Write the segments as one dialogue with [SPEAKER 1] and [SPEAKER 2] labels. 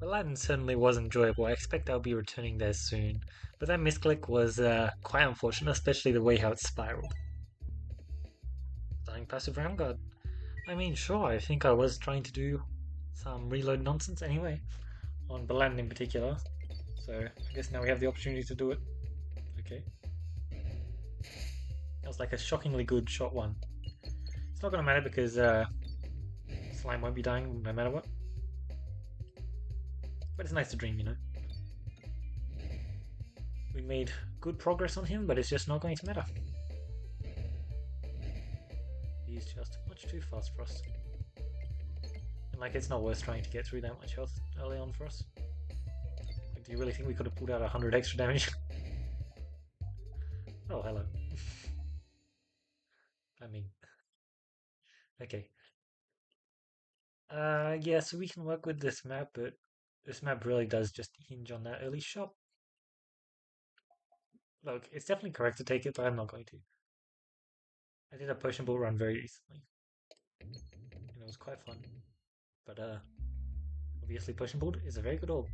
[SPEAKER 1] Aladdin certainly was enjoyable. I expect I'll be returning there soon. But that misclick was quite unfortunate, especially the way how it spiraled. Dying passive Ramguard. I mean, sure, I think I was trying to do some reload nonsense anyway, on Aladdin in particular. So I guess now we have the opportunity to do it. Okay. That was like a shockingly good shot one. It's not gonna matter because Slime won't be dying no matter what. But it's nice to dream, you know. We made good progress on him, but it's just not going to matter. He's just much too fast for us. And like, it's not worth trying to get through that much health early on for us. Like, do you really think we could have pulled out 100 extra damage? Oh, hello. I mean, okay. Yeah, so we can work with this map, but this map really does just hinge on that early shot. Look, it's definitely correct to take it, but I'm not going to. I did a potion ball run very recently, and it was quite fun. But obviously potion ball is a very good orb.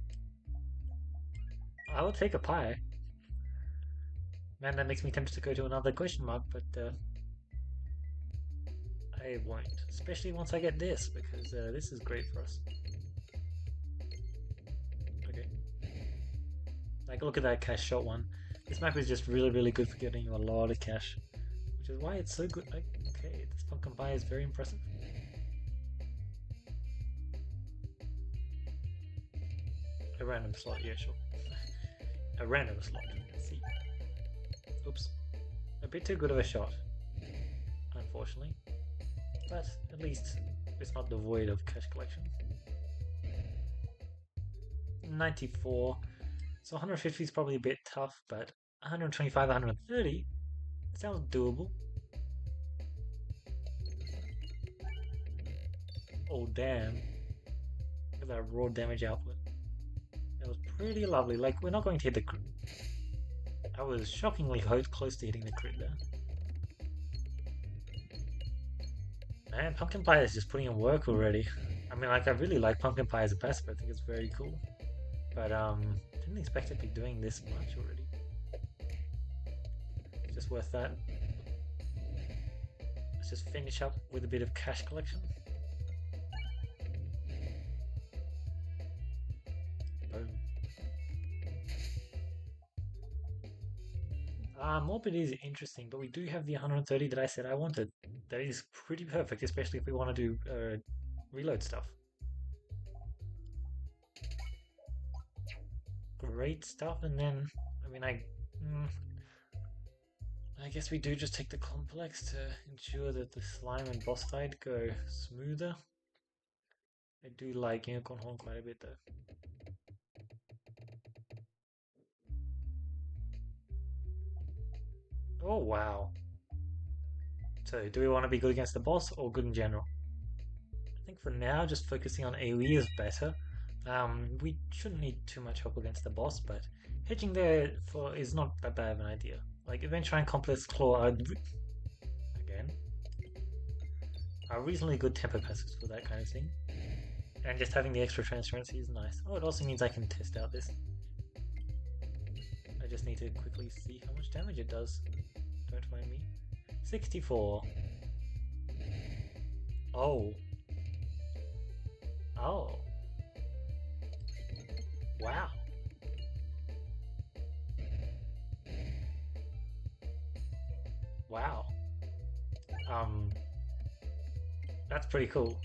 [SPEAKER 1] I would take a pie. Man, that makes me tempted to go to another question mark, but I won't. Especially once I get this, because this is great for us. Okay. Like, look at that cash shot one. This map is just really, really good for getting you a lot of cash. Which is why it's so good. Like, okay, this pumpkin pie is very impressive. A random slot, yeah, sure. A random slot. Let's see. Oops. A bit too good of a shot, unfortunately. But at least it's not devoid of cash collection. 94. So 150 is probably a bit tough, but 125, 130 sounds doable. Oh damn. Look at that raw damage output. That was pretty lovely. Like, we're not going to hit the crit. I was shockingly close to hitting the crit there. Man, Pumpkin Pie is just putting in work already. I mean, like, I really like Pumpkin Pie as a passive. I think it's very cool. But, didn't expect it to be doing this much already. It's just worth that. Let's just finish up with a bit of cash collection. Boom. Morbid is interesting, but we do have the 130 that I said I wanted. That is pretty perfect, especially if we want to do reload stuff. Great stuff, and then, I mean, I guess we do just take the complex to ensure that the slime and boss fight go smoother. I do like Unicorn Horn quite a bit though. Oh wow. So do we want to be good against the boss or good in general? I think for now, just focusing on AoE is better. We shouldn't need too much help against the boss, but hedging there for is not that bad of an idea. Like Adventure and Complex Claw are again are reasonably good tempo passives for that kind of thing. And just having the extra transparency is nice. Oh, it also means I can test out this. I just need to quickly see how much damage it does. Don't mind me. 64. Oh. Oh. Wow. Wow. Um, that's pretty cool.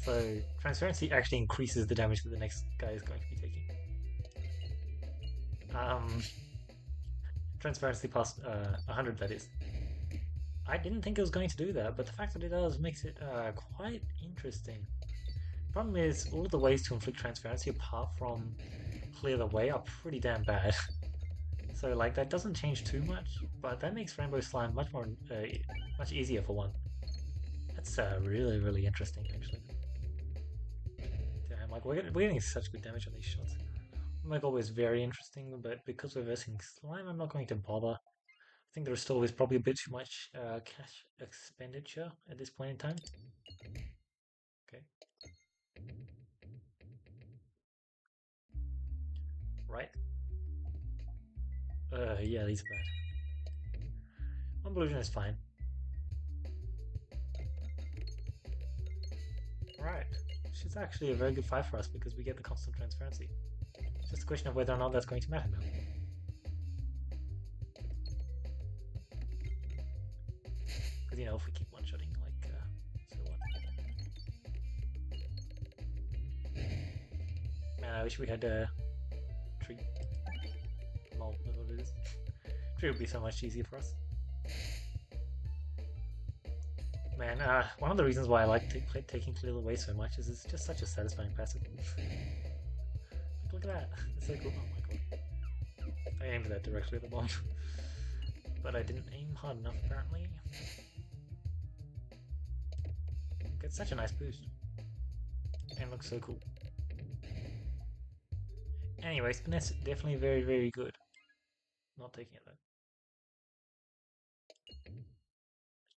[SPEAKER 1] So transparency actually increases the damage that the next guy is going to be taking. Um, transparency past 100, that is. I didn't think it was going to do that, but the fact that it does makes it quite interesting. Problem is, all of the ways to inflict transparency apart from clear the way are pretty damn bad. So like that doesn't change too much, but that makes Rainbow Slime much more much easier for one. That's really really interesting actually. Damn, like we're getting such good damage on these shots. My goal is very interesting, but because we're versing Slime, I'm not going to bother. I think the restore is probably a bit too much cash expenditure at this point in time. Okay. right? Yeah, these are bad. One Illusion is fine. Right. She's actually a very good fight for us because we get the constant transparency. It's just a question of whether or not that's going to matter now. Because, you know, if we keep one-shotting, like, so what? Man, I wish we had a tree. Lol, that's what it is. Tree would be so much easier for us. Man, one of the reasons why I like taking Clear away so much is it's just such a satisfying passive. Look at that, it's so cool. Oh my god. I aimed that directly at the bomb. But I didn't aim hard enough apparently. It's such a nice boost. And looks so cool. Anyway, Spinet's definitely very, very good. Not taking it though.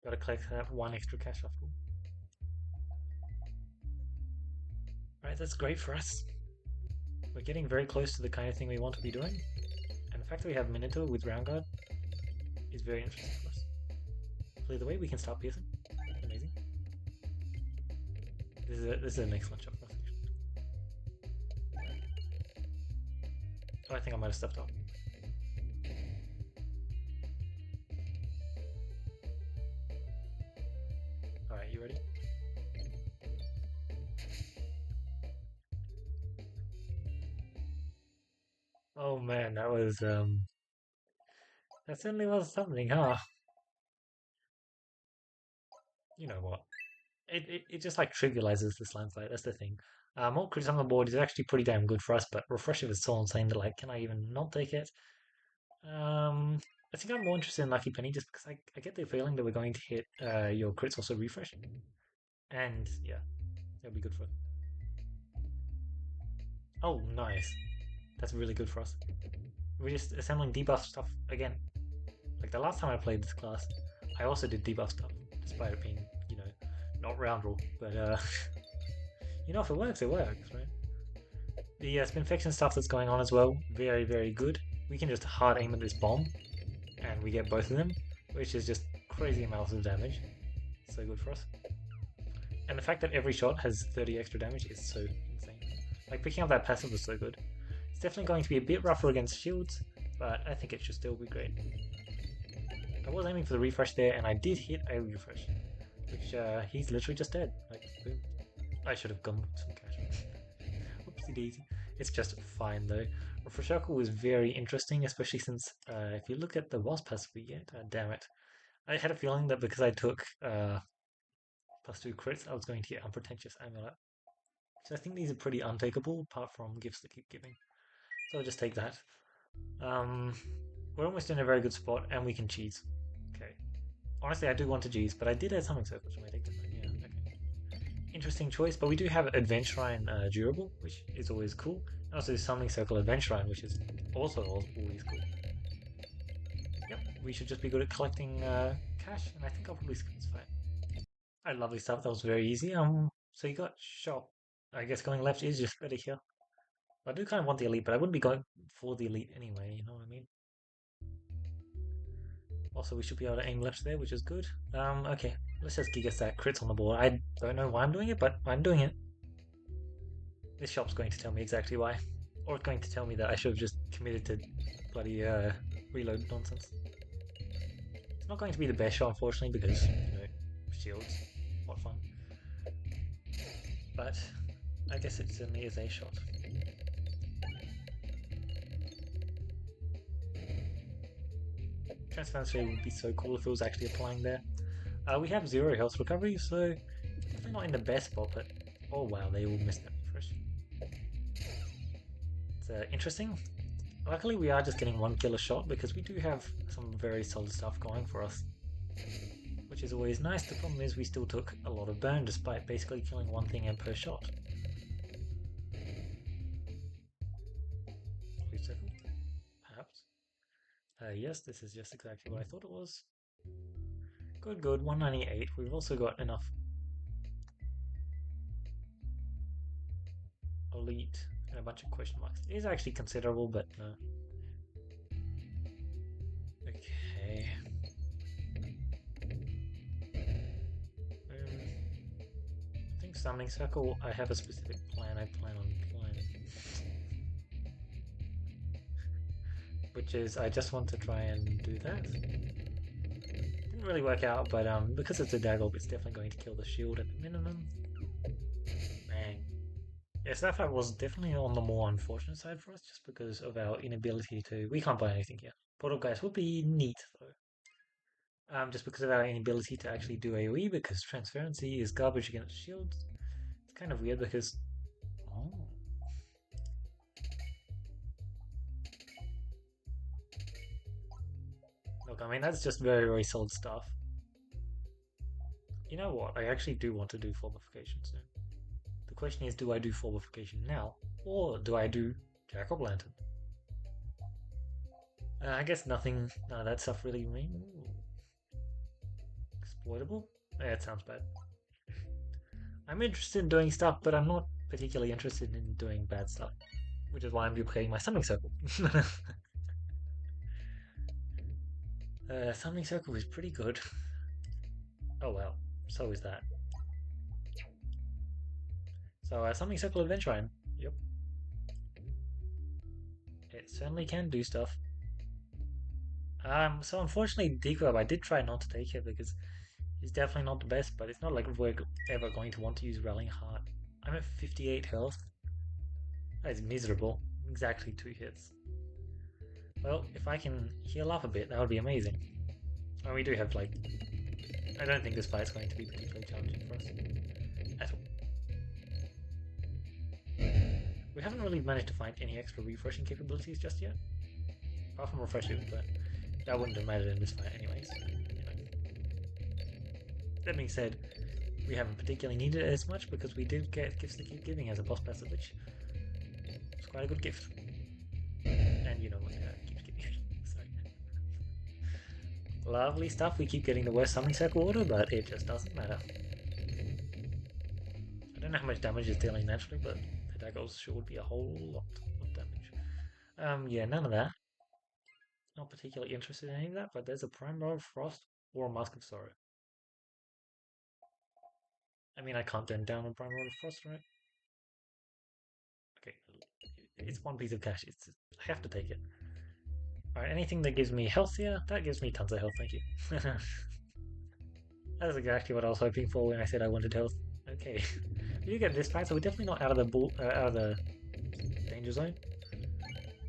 [SPEAKER 1] Gotta collect that one extra cash after all. Right, that's great for us. We're getting very close to the kind of thing we want to be doing. And the fact that we have Minotaur with Round Guard is very interesting for us. Hopefully the way we can start piercing. Amazing. This is an excellent shot for us actually. Oh, I think I might have stepped up. Alright, you ready? Oh man, that was that certainly was something, huh? You know what? It just like trivializes this landslide, that's the thing. More crits on the board is actually pretty damn good for us, but Refresher is so insane that like, can I even not take it? I think I'm more interested in Lucky Penny just because I get the feeling that we're going to hit your crits also refresh. And yeah, that'll be good for it. Oh, nice. That's really good for us. We're just assembling debuff stuff again. Like the last time I played this class, I also did debuff stuff, despite it being, you know, not round rule. But you know, if it works, right? The Spinfection stuff that's going on as well, very, very good. We can just hard aim at this bomb, and we get both of them, which is just crazy amounts of damage. So good for us. And the fact that every shot has 30 extra damage is so insane. Like, picking up that passive was so good. It's definitely going to be a bit rougher against shields, but I think it should still be great. I was aiming for the refresh there, and I did hit a refresh, which he's literally just dead. Like, boom. I should have gone with some cash. Whoopsie daisy. It's just fine though. Refresher was very interesting, especially since if you look at the Wasp passive we get, damn it. I had a feeling that because I took +2 crits, I was going to get Unpretentious Amulet. So I think these are pretty untakeable, apart from gifts that keep giving. So I'll just take that. We're almost in a very good spot, and we can cheese. Okay. Honestly, I do want to cheese, but I did add Summoning Circle, so I take that. Yeah, okay. Interesting choice, but we do have Adventure Shrine durable, which is always cool. And also Summoning Circle Adventure Shrine, which is also always cool. Yep, we should just be good at collecting cash, and I think I'll probably skip this fight. Alright, lovely stuff. That was very easy. So you got shop. I guess going left is just better here. I do kind of want the elite, but I wouldn't be going for the elite anyway. You know what I mean? Also, we should be able to aim left there, which is good. Okay, let's just Giga Stack crits on the board. I don't know why I'm doing it, but I'm doing it. This shop's going to tell me exactly why, or it's going to tell me that I should have just committed to bloody reload nonsense. It's not going to be the best shot, unfortunately, because you know shields. What fun! But I guess it certainly is a shot. Transference rate would be so cool if it was actually applying there. We have 0 health recovery, so definitely not in the best spot, but oh wow, they all missed that refresh. It's interesting. Luckily, we are just getting 1 killer shot because we do have some very solid stuff going for us, which is always nice. The problem is we still took a lot of burn despite basically killing 1 thing in per shot. Perhaps. Yes, this is just exactly what I thought it was. Good, good. 198. We've also got enough elite and a bunch of question marks. It is actually considerable, but okay. I think Summoning Circle, I have a specific plan I plan on planning. Which is, I just want to try and do that. Didn't really work out, but because it's a Dagob, it's definitely going to kill the shield at the minimum. Bang. Yes, that fact was definitely on the more unfortunate side for us, just because of our inability to... We can't buy anything here. Portal Guys would be neat, though. Just because of our inability to actually do AoE, because transparency is garbage against shields. It's kind of weird because... Oh. Look, I mean, that's just very, very solid stuff. You know what? I actually do want to do formification soon. The question is, do I do formification now, or do I do Jack-o'-lantern? I guess nothing, none of that stuff really mean. Exploitable? Yeah, it sounds bad. I'm interested in doing stuff, but I'm not particularly interested in doing bad stuff, which is why I'm duplicating my Summoning Circle. Summoning Circle is pretty good. Oh well, so is that. So, Summoning Circle Adventurine. Yep. It certainly can do stuff. So unfortunately, Degrab, I did try not to take it because it's definitely not the best, but it's not like we're ever going to want to use Rallying Heart. I'm at 58 health. That is miserable. Exactly 2 hits. Well, if I can heal up a bit, that would be amazing. And we do have, like... I don't think this fight's going to be particularly challenging for us. At all. We haven't really managed to find any extra refreshing capabilities just yet. Apart from refreshing, but that wouldn't have mattered in this fight anyways. You know. That being said, we haven't particularly needed it as much because we did get Gifts to Keep Giving as a boss passive, which is quite a good gift. And you know what keeps giving. Sorry. Lovely stuff. We keep getting the worst Summoning Circle order, but it just doesn't matter. I don't know how much damage it's dealing naturally, but the daggers sure would be a whole lot of damage. Yeah, none of that. Not particularly interested in any of that, but there's a Prime Rod of Frost or a Mask of Sorrow. I mean, I can't turn down a Prime Rod of Frost, right? Okay, it's one piece of cash. I have to take it. Alright, anything that gives me health here, that gives me tons of health, thank you. That's exactly what I was hoping for when I said I wanted health. Okay. You get this fight, so we're definitely not out of the danger zone.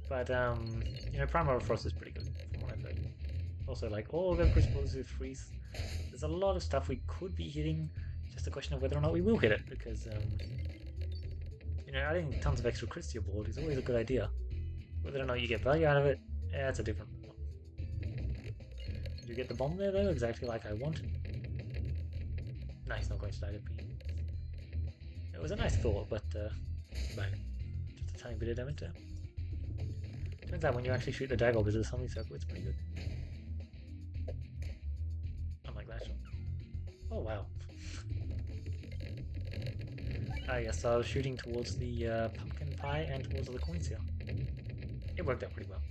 [SPEAKER 1] But you know, Prime Rod of Frost is pretty good from what I've heard. Also, like all the explosive freeze. There's a lot of stuff we could be hitting. Just a question of whether or not we will hit it, because you know, adding tons of extra crits to your board is always a good idea. Whether or not you get value out of it, that's a different one. Did you get the bomb there though, exactly like I wanted? No, he's not going to die to me. It was a nice thought, but bang. Just a tiny bit of damage there. Turns out when you actually shoot the Dagob as a Summoning Circle, it's pretty good. Unlike that shot. Oh wow. Yes, so I was shooting towards the pumpkin pie and towards the coins here. It worked out pretty well.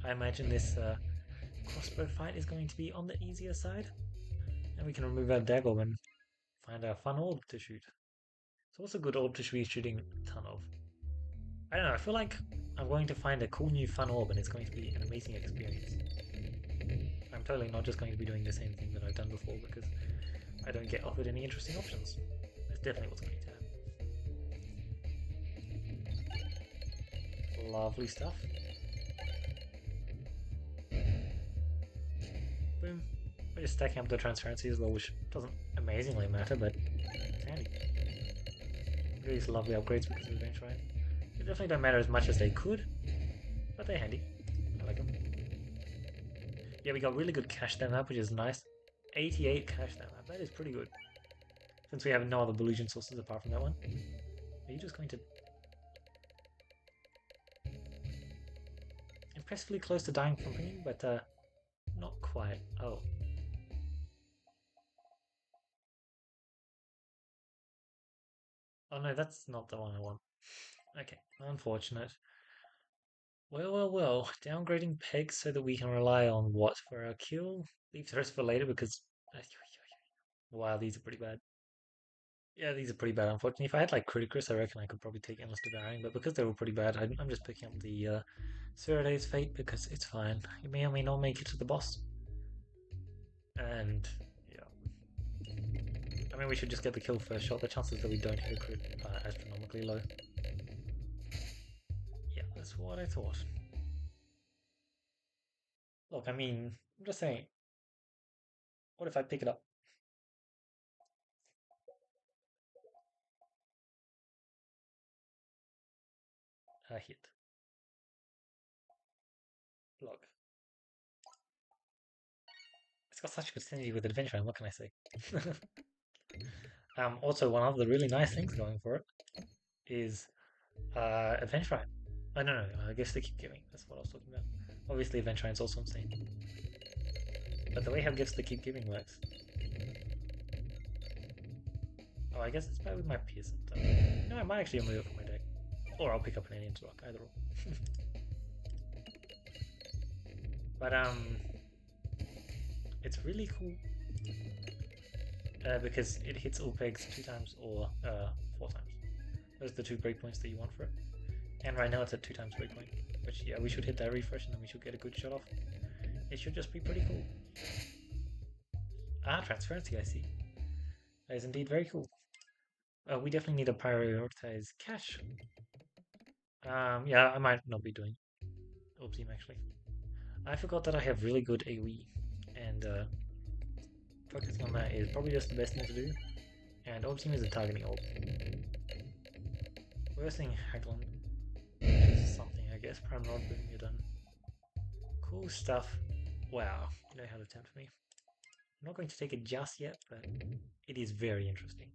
[SPEAKER 1] I imagine this crossbow fight is going to be on the easier side. And we can remove our Dagob and find our fun orb to shoot. So what's a good orb to be shooting a ton of? I don't know, I feel like I'm going to find a cool new fun orb and it's going to be an amazing experience. I'm totally not just going to be doing the same thing that I've done before because I don't get offered any interesting options. That's definitely what's going to happen. Lovely stuff. Boom. We're just stacking up the transparency as well, which doesn't amazingly matter, but it's handy. These lovely upgrades because of Adventurine. They definitely don't matter as much as they could, but they're handy. I like them. Yeah, we got really good cash down map, which is nice. 88 cash down map, that is pretty good. Since we have no other Belusion sources apart from that one. Are you just going to... Impressively close to dying from pinging, but not quite. Oh. Oh no, that's not the one I want. Okay, unfortunate. Well. Downgrading pegs so that we can rely on what for our kill? Leave the rest for later because. Wow, these are pretty bad. Yeah, these are pretty bad, unfortunately. If I had like Criticus, I reckon I could probably take Endless Devouring, but because they were pretty bad, I'm just picking up the Serenades Fate because it's fine. You may or may not make it to the boss. And, yeah. I mean, we should just get the kill first shot. The chances that we don't hit a crit are astronomically low. Yeah, that's what I thought. Look, I mean, I'm just saying, what if I pick it up? Hit. Look. It's got such good synergy with Adventure, what can I say? Also, one of the really nice things going for it is Adventure. No, I guess they keep giving. That's what I was talking about. Obviously, Adventure is also insane. But the way how gifts they keep giving works. Oh, I guess it's better with my Pearson. No, I might actually remove it from my deck. Or I'll pick up an Alien's Rock, either or. But, it's really cool. Because it hits all pegs 2 times or 4 times. Those are the 2 breakpoints that you want for it. And right now it's at 2 times breakpoint. Which, yeah, we should hit that refresh and then we should get a good shot off. It should just be pretty cool. Ah, transparency, I see. That is indeed very cool. We definitely need to prioritize cash. Yeah, I might not be doing Orb Team actually. I forgot that I have really good AoE, and focusing on that is probably just the best thing to do. And Orb Team is a targeting orb. Worst thing, Haglund, which is something I guess. Prime Rod, boom, you're done. Cool stuff. Wow, you know how to tempt me. I'm not going to take it just yet, but it is very interesting.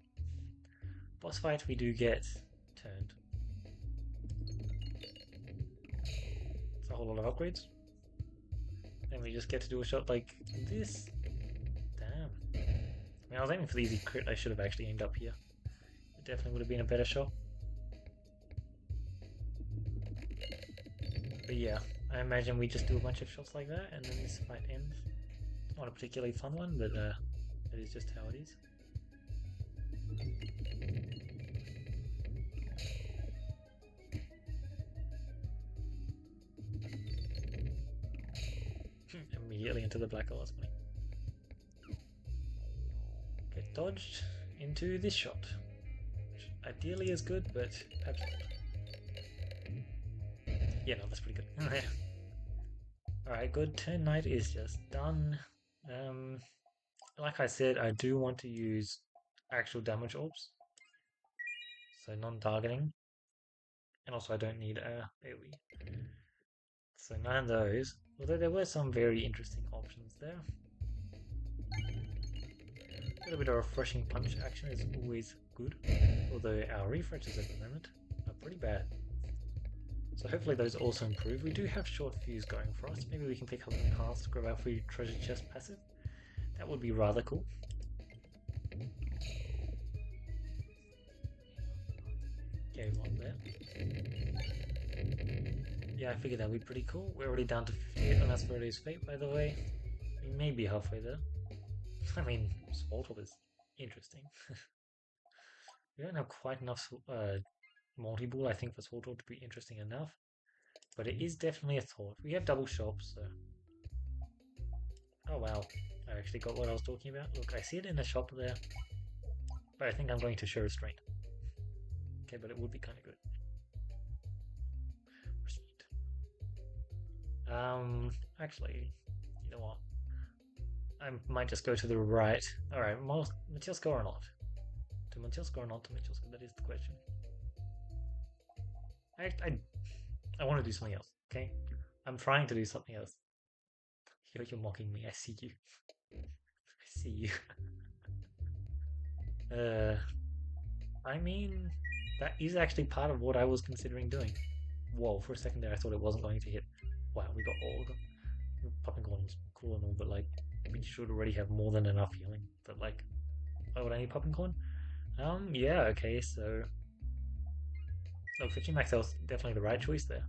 [SPEAKER 1] Boss fight, we do get turned. It's a whole lot of upgrades. Then we just get to do a shot like this. Damn. I mean, I was aiming for the easy crit. I should have actually aimed up here. It definitely would have been a better shot. But yeah, I imagine we just do a bunch of shots like that and then this fight ends. Not a particularly fun one, but that is just how it is. Immediately into the black hole, that's funny. Get dodged into this shot. Which ideally is good, but perhaps not. Yeah, no, that's pretty good. Alright, good. Turn Knight is just done. Like I said, I do want to use actual damage orbs. So non-targeting. And also I don't need AoE. So none of those. Although there were some very interesting options there. A little bit of refreshing punch action is always good. Although our refreshes at the moment are pretty bad. So hopefully those also improve. We do have short fuse going for us. Maybe we can pick up an enhanced, grab our free treasure chest passive. That would be rather cool. Okay, one there. Yeah, I figured that would be pretty cool. We're already down to 58 on Asperity's Fate, by the way. We may be halfway there. I mean, Swallow is interesting. We don't have quite enough multi-ball, I think, for Swallow to be interesting enough. But it is definitely a thought. We have double shops, so... Oh wow, I actually got what I was talking about. Look, I see it in the shop there. But I think I'm going to show restraint. Okay, but it would be kind of good. Restraint. Actually, you know what? I might just go to the right. Alright, Matilska or not? To Matilska or not to Matilska? That is the question. I want to do something else, okay? I'm trying to do something else. You're mocking me. I see you. I see you. I mean, that is actually part of what I was considering doing. Whoa, for a second there I thought it wasn't going to hit. Wow, we got all of them. Popping corn's cool and all, but like, we should already have more than enough healing. But like, why would I need popping corn? Yeah, okay, so... Oh, 15 max health, definitely the right choice there.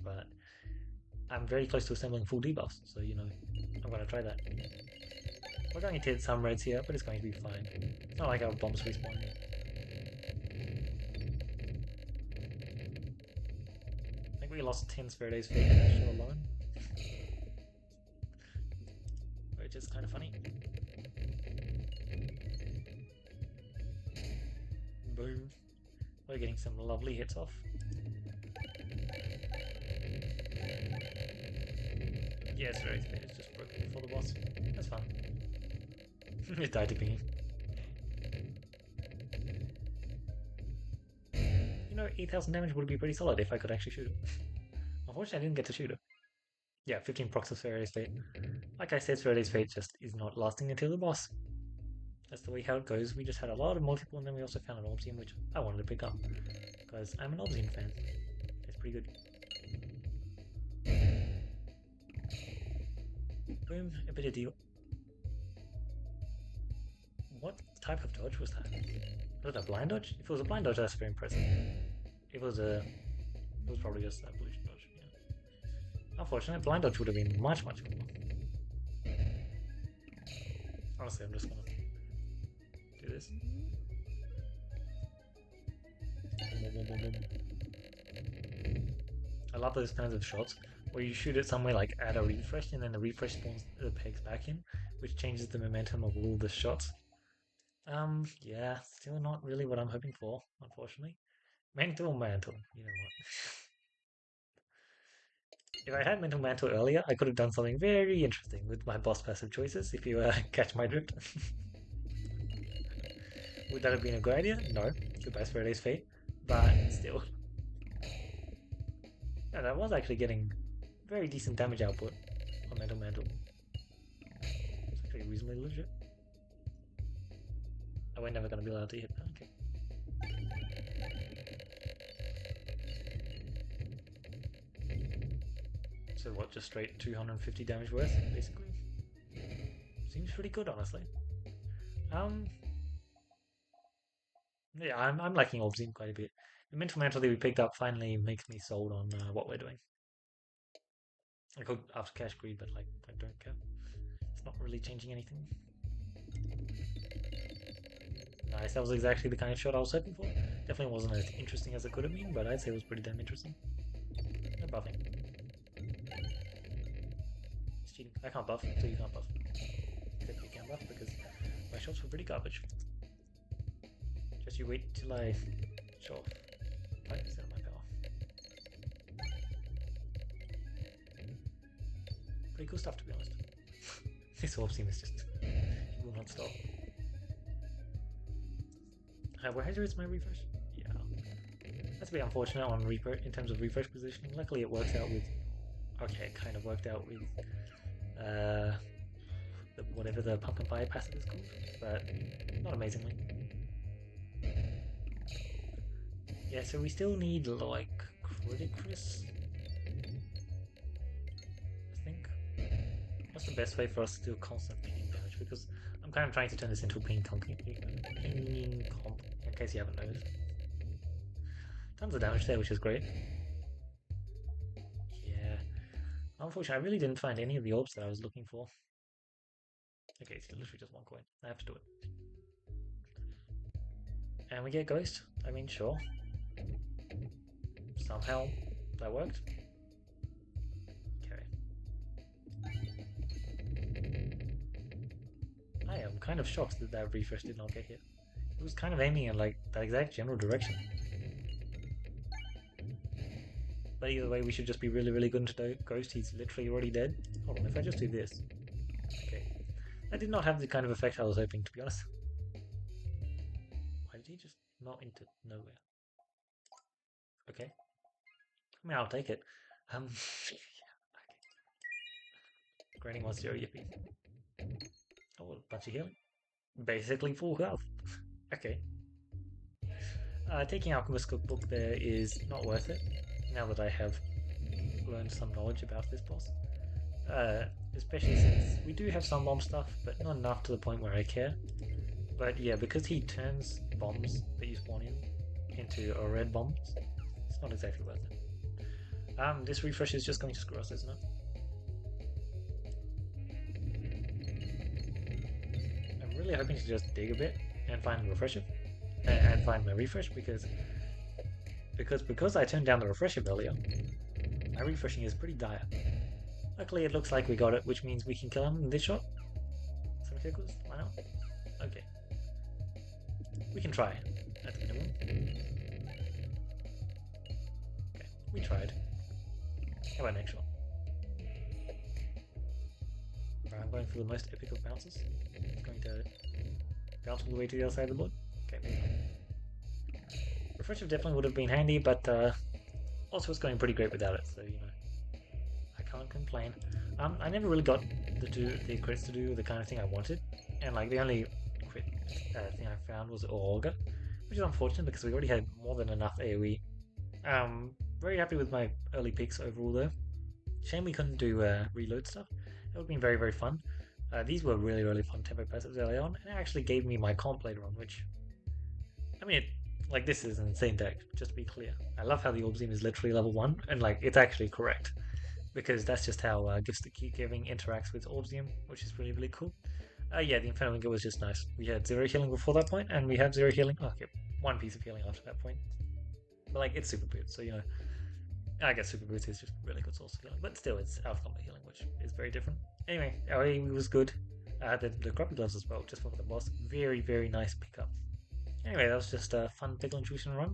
[SPEAKER 1] But I'm very close to assembling full debuffs, so you know, I'm gonna try that. We're going to hit some reds here, but it's going to be fine. It's not like our bombs respawn. I think we lost 10 Spiridae's Fate in that show alone. Which is kind of funny. Boom. We're getting some lovely hits off. Yeah, Spiridae's Fate is just broken before the boss. That's fun. It died to pinging. You know, 8,000 damage would be pretty solid if I could actually shoot it. Unfortunately, I didn't get to shoot it. Yeah, 15 procs of Spiridae's Fate. Like I said, Spiridae's Fate just is not lasting until the boss. That's the way how it goes. We just had a lot of multiple, and then we also found an Obsidian, which I wanted to pick up. Because I'm an Obsidian fan. It's pretty good. Boom, a bit of deal. What type of dodge was that? Was it a blind dodge? If it was a blind dodge, that's very impressive. It was probably just that pollution dodge. Yeah. Unfortunately, blind dodge would have been much cooler. Honestly, I'm just gonna do this. I love those kinds of shots where you shoot it somewhere like at a refresh, and then the refresh spawns the pegs back in, which changes the momentum of all the shots. Yeah, still not really what I'm hoping for, unfortunately. Mental Mantle, you know what? If I had Mental Mantle earlier, I could have done something very interesting with my boss passive choices, if you catch my drift. Would that have been a good idea? No. Goodbye Spiridae's Fate. But still. Yeah, that was actually getting very decent damage output on Mental Mantle. It's actually reasonably legit. Oh, we're never going to be allowed to hit that, okay. So what, just straight 250 damage worth, basically? Seems pretty good, honestly. Yeah, I'm liking Obsidian quite a bit. The Mental Mantle that we picked up finally makes me sold on what we're doing. I could after Cash Greed, but like, I don't care. It's not really changing anything. Nice, that was exactly the kind of shot I was hoping for. Definitely wasn't as interesting as it could have been, but I'd say it was pretty damn interesting. No buffing. It's cheating. I can't buff, so you can't buff. Except you can buff because my shots were pretty garbage. Just you wait till I show off 5% of my power. Pretty cool stuff, to be honest. This orb seam is just... it will not stop. Where is my refresh? Yeah. That's a bit unfortunate on in terms of refresh positioning. Luckily it works out with... okay, it kind of worked out with... whatever the Pumpkin Fire passive is called. But not amazingly. Yeah, so we still need, like, Criticris? I think. What's the best way for us to do constant pinging damage? Because I'm kind of trying to turn this into a pinging comp, in case you haven't noticed. Tons of damage there, which is great. Yeah. Unfortunately, I really didn't find any of the orbs that I was looking for. Okay, it's literally just one coin. I have to do it. And we get Ghost. I mean, sure. Somehow that worked. Okay. I am kind of shocked that that refresh did not get hit. It was kind of aiming in like that exact general direction. But either way, we should just be really, really good into Ghost. He's literally already dead. Hold on, if I just do this. Okay. That did not have the kind of effect I was hoping, to be honest. Why did he just not into nowhere? Okay. I mean, I'll take it. Yeah, okay. Granny wants 0 yippee. Oh, a bunch of healing. Basically full health. Okay. Taking Alchemist Cookbook there is not worth it, now that I have learned some knowledge about this boss. Especially since we do have some bomb stuff, but not enough to the point where I care. But yeah, because he turns bombs that you spawn in into a red bomb. It's not exactly worth it. This refresh is just going to screw us, isn't it? I'm really hoping to just dig a bit and find a refresher and find my refresh because I turned down the refresher earlier. My refreshing is pretty dire. Luckily, it looks like we got it, which means we can kill him in this shot. 7 vehicles? Why not? Okay. We can try at the minimum. Okay, we tried. How about next shot? Right, I'm going for the most epic of bounces. I'm going to bounce all the way to the other side of the board. Okay, maybe not. Refresher definitely would have been handy, but also it's going pretty great without it, so you know, I can't complain. I never really got the crits to do the kind of thing I wanted, and like the only crit thing I found was Olga, which is unfortunate because we already had more than enough AoE. Very happy with my early picks overall though. Shame we couldn't do reload stuff. That would have been very, very fun. These were really, really fun tempo passives early on, and it actually gave me my comp later on, which, I mean, like this is an insane deck, just to be clear. I love how the Orb Zeem is literally level 1, and like it's actually correct, because that's just how Gifts that Keep Giving interacts with Orb Zeem, which is really, really cool. Yeah, the Inferno Winger was just nice. We had 0 healing before that point, and we have 0 healing. Oh, okay, 1 piece of healing after that point. But like, it's super boots, so you know, I guess super boots is just really good source of healing, but still, it's out of combat healing, which is very different. Anyway, our AoE was good. The Crappy Gloves as well, just for the boss. Very, very nice pickup. Anyway, that was just a fun Pickle Intrusion run.